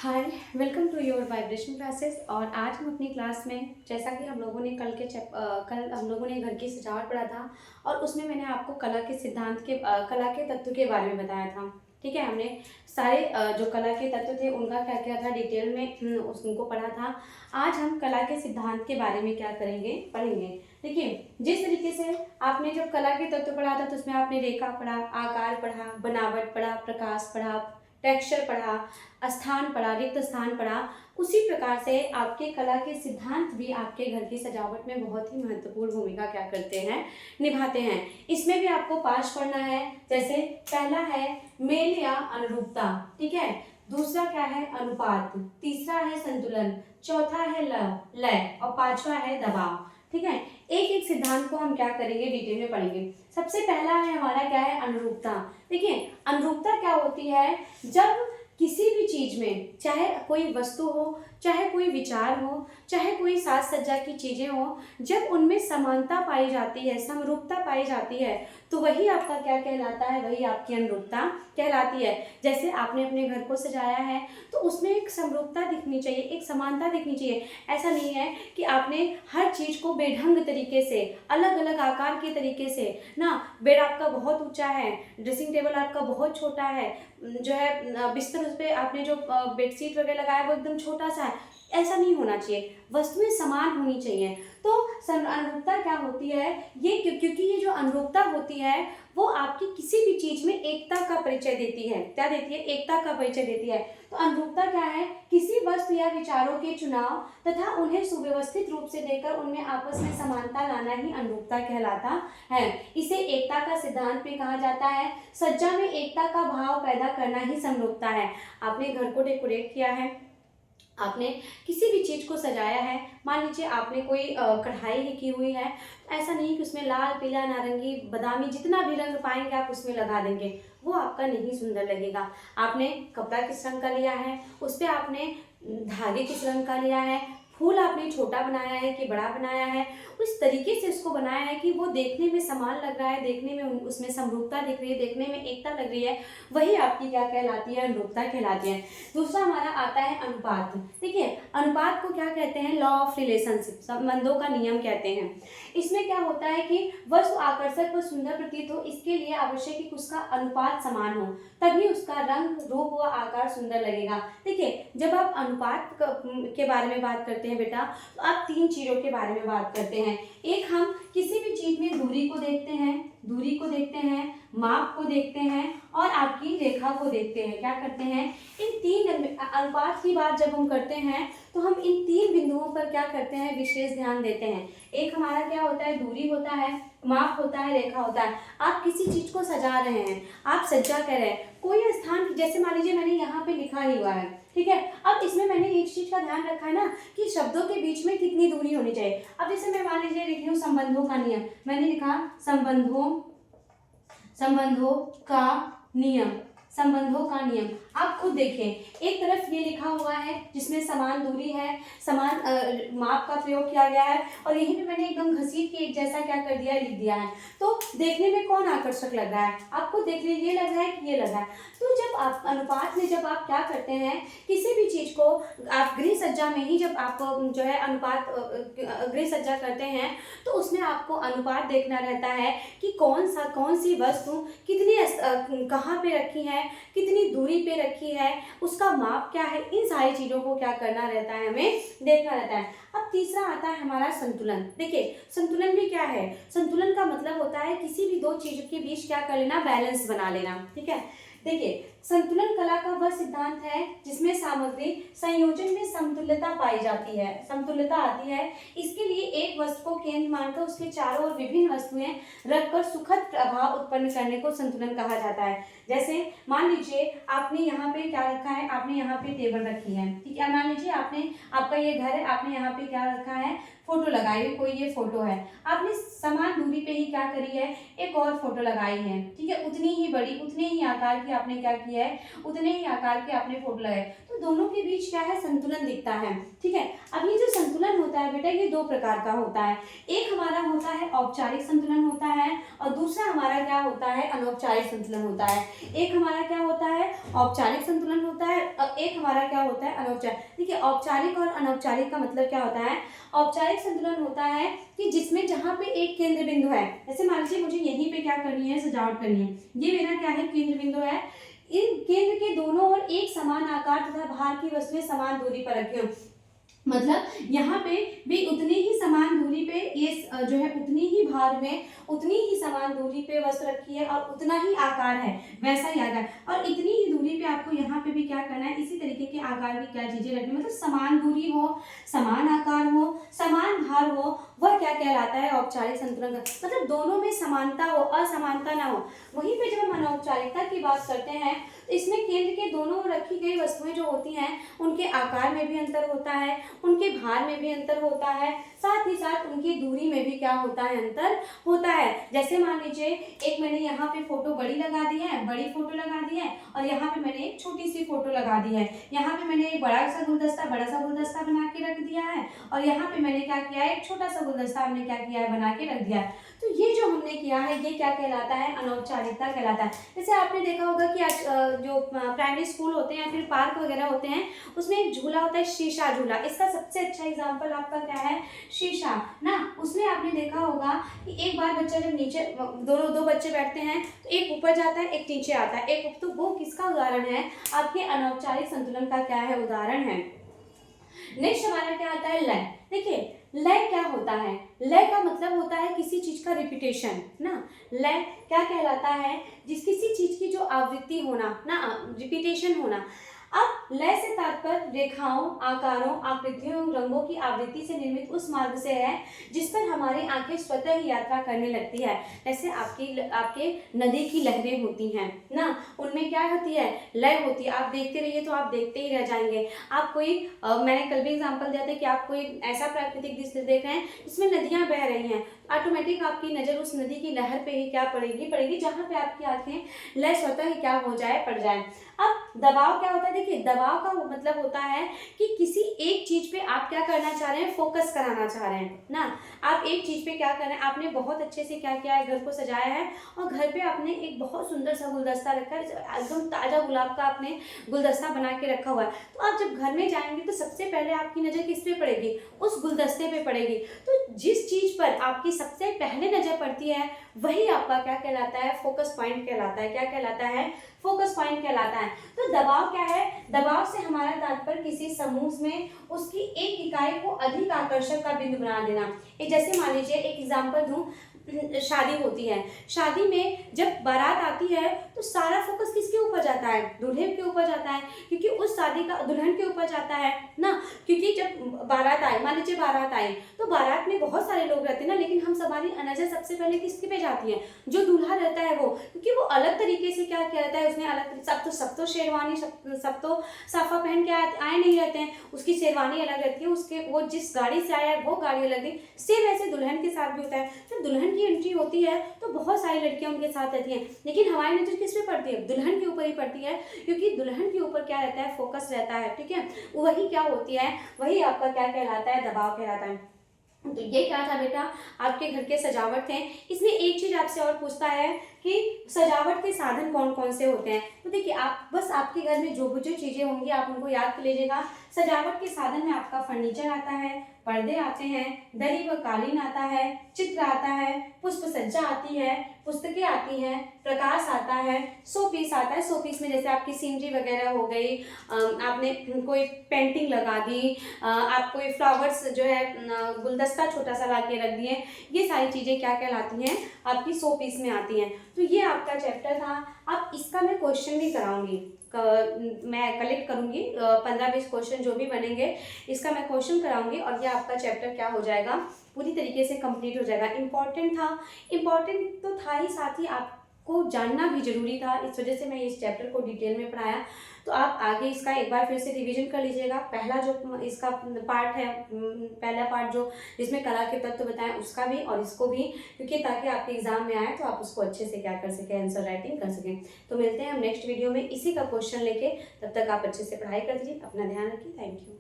Hi, welcome to your vibration classes. और आज हम अपनी क्लास में, जैसा कि हम लोगों ने कल हम लोगों ने घर की सजावट पढ़ा था और उसमें मैंने आपको कला के तत्व के बारे में बताया था। ठीक है, हमने सारे जो कला के तत्व थे उनका क्या क्या था डिटेल में उनको पढ़ा था। आज हम कला के सिद्धांत के बारे में क्या पढ़ेंगे। देखिए, जिस तरीके से आपने जब कला के तत्व पढ़ा था तो उसमें आपने रेखा पढ़ा, आकार पढ़ा, बनावट पढ़ा, प्रकाश पढ़ा, टेक्सचर पढ़ा, स्थान पढ़ा, रिक्त स्थान पढ़ा। उसी प्रकार से आपके कला के सिद्धांत भी आपके घर की सजावट में बहुत ही महत्वपूर्ण भूमिका क्या करते हैं, निभाते हैं। इसमें भी आपको पांच पढ़ना है। जैसे पहला है मेल या अनुरूपता, ठीक है। दूसरा क्या है, अनुपात। तीसरा है संतुलन। चौथा है लय और पांचवा है दबाव। ठीक है, एक एक सिद्धांत को हम क्या करेंगे, डिटेल में पढ़ेंगे। सबसे पहला है हमारा क्या है, अनुरूपता। देखिए, अनुरूपता क्या होती है, जब किसी भी चीज में, चाहे कोई वस्तु हो, चाहे कोई विचार हो, चाहे कोई साज सज्जा की चीजें हो, जब उनमें समानता पाई जाती है, समरूपता पाई जाती है, तो वही आपका क्या कहलाता है, वही आपकी अनुरूपता कहलाती है। जैसे आपने अपने घर को सजाया है तो उसमें एक समरूपता दिखनी चाहिए, एक समानता दिखनी चाहिए। ऐसा नहीं है कि आपने हर चीज को बेढंग तरीके से, अलग अलग आकार के तरीके से ना, बेड आपका बहुत ऊंचा है, ड्रेसिंग टेबल आपका बहुत छोटा है, जो है बिस्तर उस पर आपने जो बेडशीट वगैरह लगाया वो एकदम छोटा सा है, ऐसा नहीं होना चाहिए। वस्तुएं समान होनी चाहिए। तो अनुरूपता क्या होती है, ये क्योंकि ये जो अनुरूपता होती है वो आपकी किसी भी चीज में एकता का परिचय देती है। क्या देती है, एकता का परिचय देती है। तो अनुरूपता क्या है, किसी वस्तु या विचारों के चुनाव तथा उन्हें सुव्यवस्थित रूप से देकर उनमें आपस में समानता लाना ही अनुरूपता कहलाता है। इसे एकता का सिद्धांत भी कहा जाता है। सज्जा में एकता का भाव पैदा करना ही समरूपता है। आपने घर को डेकोरेट किया है, आपने किसी भी चीज को सजाया है, मान लीजिए आपने कोई कढ़ाई ही की हुई है, तो ऐसा नहीं कि उसमें लाल, पीला, नारंगी, बादामी जितना भी रंग पाएंगे आप उसमें लगा देंगे, वो आपका नहीं सुंदर लगेगा। आपने कपड़ा किस रंग का लिया है, उस पर आपने धागे किस रंग का लिया है, फूल आपने छोटा बनाया है कि बड़ा बनाया है, उस तरीके से उसको बनाया है कि वो देखने में समान लग रहा है, देखने में उसमें समरूपता दिख रही है, देखने में एकता लग रही है, वही आपकी क्या कहलाती है, अनुरूपता कहलाती है। दूसरा हमारा आता है अनुपात। देखिए, अनुपात को क्या कहते हैं, लॉ ऑफ रिलेशनशिप, संबंधों का नियम कहते हैं। इसमें क्या होता है कि वस्तु आकर्षक व सुंदर प्रतीत हो, इसके लिए आवश्यक है कि उसका अनुपात समान हो, तभी उसका रंग, रूप व आकार सुंदर लगेगा। देखिए, जब आप अनुपात के बारे में बात करते हैं बेटा, तो आप तीन चीजों के बारे में बात करते हैं। एक, हम किसी भी चीज में दूरी को देखते हैं, माप को देखते हैं और आपकी रेखा को देखते हैं। क्या करते हैं, इन तीन अनुपात की बात जब हम करते हैं तो हम इन तीन बिंदुओं पर क्या करते हैं, विशेष ध्यान देते हैं। एक हमारा क्या होता है, दूरी होता है, माप होता है, रेखा होता है। आप किसी चीज को सजा रहे हैं, आप सज्जा कर रहे हैं, कोई स्थान, जैसे मान लीजिए मैंने यहाँ पे लिखा ही हुआ है, ठीक है। अब इसमें मैंने एक चीज का ध्यान रखा है ना कि शब्दों के बीच में कितनी दूरी होनी चाहिए। अब जैसे मैं मान लीजिए लिख रही हूँ संबंधों का नियम, मैंने लिखा संबंधों का नियम, संबंधों का नियम। आप खुद देखें, एक तरफ ये लिखा हुआ है जिसमें समान दूरी है, समान माप का प्रयोग किया गया है, और यहीं पे मैंने एकदम घसीट के एक जैसा क्या कर दिया है, लिख दिया है। तो देखने में कौन आकर्षक लग रहा है, आपको देखने ये लग रहा है कि ये लग रहा है। तो जब आप अनुपात में, जब आप क्या करते हैं, किसी भी चीज को आप गृह सज्जा में ही जब आप जो है अनुपात गृह सज्जा करते हैं, तो उसमें आपको अनुपात देखना रहता है कि कौन सी वस्तु कितनी कहाँ पे रखी है, कितनी दूरी पे रखी है, उसका माप क्या है, इन सारी चीजों को क्या करना रहता है, हमें देखना रहता है। अब तीसरा आता है हमारा संतुलन। देखिए, संतुलन भी क्या है, संतुलन का मतलब होता है किसी भी दो चीजों के बीच क्या कर लेना, बैलेंस बना लेना, ठीक है। देखिए, संतुलन कला का वह सिद्धांत है जिसमें सामग्री संयोजन में समतुल्यता पाई जाती है, समतुल्यता आती है। इसके लिए एक वस्तु को केंद्र मानकर उसके चारों ओर विभिन्न वस्तुएं रखकर सुखद प्रभाव उत्पन्न करने को संतुलन कहा जाता है। जैसे मान लीजिए आपने यहाँ पे क्या रखा है, आपने यहाँ पे टेबल रखी है, ठीक है। मान लीजिए आपने, आपका ये घर है, आपने यहाँ पे क्या रखा है, फोटो लगाई हुई, कोई ये फोटो है, आपने समान दूरी पे ही क्या करी है, एक और फोटो लगाई है, ठीक है। उतनी ही बड़ी, उतने ही आकार की आपने क्या किया रखी है, उतने ही आकार के आपने फोटो लगाए, तो दोनों के बीच क्या है, संतुलन दिखता है। ठीक है, अब ये जो संतुलन होता है बेटा, ये दो प्रकार का होता है। एक हमारा होता है औपचारिक संतुलन होता है, और दूसरा हमारा क्या होता है, अनौपचारिक संतुलन होता है। एक हमारा क्या होता है, औपचारिक संतुलन होता है, और एक हमारा क्या होता है, अनौपचारिक। देखिए, औपचारिक और अनौपचारिक का मतलब क्या होता है। औपचारिक संतुलन होता है कि जिसमें जहाँ पे एक केंद्र बिंदु है, जैसे मान लीजिए मुझे यहीं पे क्या करनी है, सजावट करनी है, ये मेरा क्या है, केंद्र बिंदु है। इन केंद्र के दोनों ओर एक समान आकार तथा भार की वस्तुएं समान दूरी पर रखी हो, मतलब यहाँ पे भी उतनी ही समान दूरी पे ये जो है, उतनी ही भार में उतनी ही समान दूरी पे वस्तु रखी है, और उतना ही आकार है, वैसा ही आकार, और इतनी ही दूरी पे आपको यहाँ पे भी क्या करना है, इसी तरीके के आकार की क्या चीजें रखनी, मतलब समान दूरी हो, समान आकार हो, समान भार हो, वह क्या कहलाता है, औपचारिक संतुलन का। मतलब दोनों में समानता हो, असमानता ना हो। वहीं पे जब हम अनौपचारिकता की बात करते हैं, तो इसमें केंद्र के दोनों ओर रखी गई वस्तुएं जो होती हैं, उनके आकार में भी अंतर होता है, उनके भार में भी अंतर होता है, साथ ही साथ उनकी दूरी में भी क्या होता है, अंतर होता है। जैसे मान लीजिए, एक मैंने यहाँ पे फोटो बड़ी लगा दी है, बड़ी फोटो लगा दी है, और यहाँ पे मैंने एक छोटी सी फोटो लगा दी है। यहाँ पे मैंने एक बड़ा सा गुलदस्ता बना के रख दिया है, और यहाँ पे मैंने क्या किया है, एक छोटा सा गुलदस्ता हमने क्या किया है, बना के रख दिया है। तो ये जो हमने किया है, ये क्या कहलाता है, अनौपचारिकता कहलाता है। जैसे आपने देखा होगा कि आज जो प्राइमरी स्कूल होते हैं या फिर पार्क वगैरह होते हैं, उसमें एक झूला होता है, शीशा झूला। इसका सबसे अच्छा एग्जाम्पल आपका क्या है, शीशा ना। उसमें आपने देखा होगा कि एक बार बच्चा जब नीचे, दो बच्चे बैठते हैं, तो एक ऊपर जाता है, एक नीचे आता है, एक, तो वो किसका उदाहरण है, आपके अनौपचारिक संतुलन का क्या है, उदाहरण है। नेक्स्ट हमारा क्या आता है, लय। देखिए, लय क्या होता है, लय का मतलब होता है किसी चीज का रिपीटेशन ना। लय क्या कहलाता है, किसी चीज की जो आवृत्ति होना ना, रिपीटेशन होना। अब लय से तात्पर्य रेखाओं, आकारों, आकृतियों, रंगों की आवृत्ति से निर्मित उस मार्ग से है जिस पर हमारी आंखें स्वतः ही यात्रा करने लगती है। जैसे आपके नदी की लहरें होती हैं ना, उनमें क्या होती है, लय होती है। आप देखते रहिए तो आप देखते ही रह जाएंगे। आप कोई मैंने कल भी एग्जाम्पल दिया था कि आप कोई ऐसा प्राकृतिक दृश्य देख रहे हैं जिसमें नदियां बह रही हैं, ऑटोमेटिक आपकी नज़र उस नदी की लहर पे ही क्या पड़ेगी, जहाँ पे आपकी आंखें लय स्वतः ही क्या हो जाए, पड़ जाए। अब दबाव क्या होता है, देखिए, दबाव का मतलब होता है कि किसी एक चीज पे आप क्या करना चाह रहे हैं, फोकस कराना चाह रहे हैं ना। आप एक चीज पे क्या कर रहे हैं, आपने बहुत अच्छे से क्या किया है, घर को सजाया है, और घर पे आपने एक बहुत सुंदर सा गुलदस्ता रखा है, एकदम ताजा गुलाब का आपने गुलदस्ता बना के रखा हुआ है। तो आप जब घर में जाएंगे तो सबसे पहले आपकी नजर किस पे पड़ेगी, उस गुलदस्ते पे पड़ेगी। तो जिस चीज पर आपकी सबसे पहले नजर पड़ती है, वही आपका क्या कहलाता है, फोकस पॉइंट कहलाता है। क्या कहलाता है, फोकस पॉइंट कहलाता है। तो दबाव क्या है, दबाव से हमारा तात्पर्य किसी समूह में उसकी एक इकाई को अधिक आकर्षक का बिंदु बना देना। जैसे मान लीजिए, एक एग्जांपल दूं, शादी होती है, शादी में जब बारात आती है तो सारा फोकस किसके ऊपर जाता है, दूल्हे के ऊपर जाता है, क्योंकि उस शादी का दुल्हन के ऊपर जाता है ना। क्योंकि जब बारात आए, मान लीजिए बारात आई, तो बारात में बहुत सारे लोग रहते हैं ना, लेकिन हम हमारी नजर सबसे पहले किसके पे जाती है, जो दूल्हा रहता है वो, क्योंकि वो अलग तरीके से क्या रहता है, उसने अलग, सब तो शेरवानी, सब तो साफा पहन के आए नहीं रहते हैं, उसकी शेरवानी अलग रहती है, उसके वो जिस गाड़ी से आया है वो गाड़ी अलग है। सेम ऐसे दुल्हन के साथ भी होता है। जब दुल्हन की एंट्री होती है तो बहुत सारी लड़कियां उनके साथ रहती हैं, लेकिन हमारी नजर किस पे पड़ती है, दुल्हन के ऊपर ही पड़ती है, क्योंकि दुल्हन के ऊपर क्या रहता है, फोकस रहता है। ठीक है, वही क्या होती है, वही आपका क्या कहलाता है, दबाव कहलाता है। तो ये क्या था बेटा, आपके घर के सजावट थे। इसमें एक चीज आपसे और पूछता है कि सजावट के साधन कौन कौन से होते हैं। तो देखिए, आप बस आपके घर में जो चीजें होंगी आप उनको याद कर लीजिएगा। सजावट के साधन में आपका फर्नीचर आता है, पर्दे आते हैं, दरी व कालीन आता है, चित्र आता है, पुष्प सज्जा आती है, पुस्तकें आती हैं, प्रकाश आता है, शो पीस आता है। शो पीस में जैसे आपकी सीनरी वगैरह हो गई, आपने कोई पेंटिंग लगा दी, आप कोई फ्लावर्स जो है गुलदस्ता छोटा सा ला के रख दिए, ये सारी चीज़ें क्या कहलाती हैं, आपकी शो पीस में आती हैं। तो ये आपका चैप्टर था। अब इसका मैं क्वेश्चन भी कराऊंगी, मैं कलेक्ट करूंगी 15-20 क्वेश्चन जो भी बनेंगे, इसका मैं क्वेश्चन कराऊंगी, और ये आपका चैप्टर क्या हो जाएगा, पूरी तरीके से कंप्लीट हो जाएगा। इम्पॉर्टेंट था, इम्पॉर्टेंट तो था ही, साथ ही आप को जानना भी ज़रूरी था, इस वजह से मैं इस चैप्टर को डिटेल में पढ़ाया। तो आप आगे इसका एक बार फिर से रिवीजन कर लीजिएगा। पहला जो इसका पार्ट है, पहला पार्ट जो जिसमें कला के तत्व बताएं उसका भी और इसको भी, क्योंकि ताकि आपके एग्जाम में आए तो आप उसको अच्छे से क्या कर सकें, आंसर राइटिंग कर सकें। तो मिलते हैं हम नेक्स्ट वीडियो में इसी का क्वेश्चन लेके, तब तक आप अच्छे से पढ़ाई कर लीजिए, अपना ध्यान रखिए। Thank you.